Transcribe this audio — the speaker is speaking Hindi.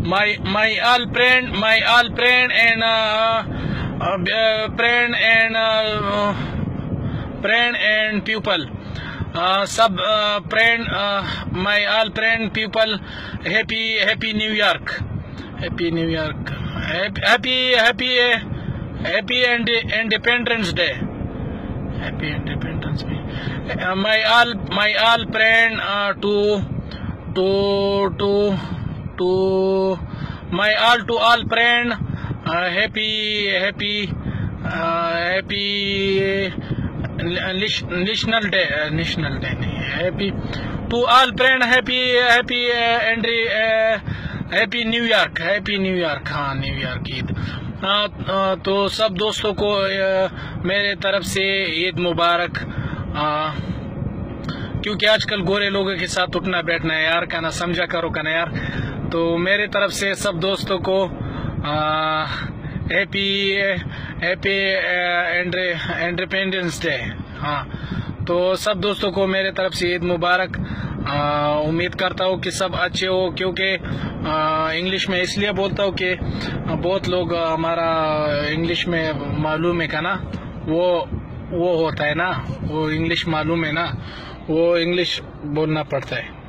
my all friend and friend and people, सब friend, my all friend people, happy New York, happy Independence Day, happy Independence Day. My all friend to my all friend, happy national day नहीं, happy to all friend, happy New York, हाँ न्यू यॉर्क ईद। तो सब दोस्तों को मेरे तरफ से ईद मुबारक। क्योंकि आजकल गोरे लोगों के साथ उठना बैठना है यार, कहना समझा करो कहना यार। तो मेरे तरफ से सब दोस्तों को हैप्पी इंडिपेंडेंस डे। हाँ, तो सब दोस्तों को मेरे तरफ से ईद मुबारक। उम्मीद करता हूँ कि सब अच्छे हो, क्योंकि इंग्लिश में इसलिए बोलता हूँ कि बहुत लोग हमारा इंग्लिश में मालूम है का ना, वो होता है ना, वो इंग्लिश मालूम है ना, वो इंग्लिश बोलना पड़ता है।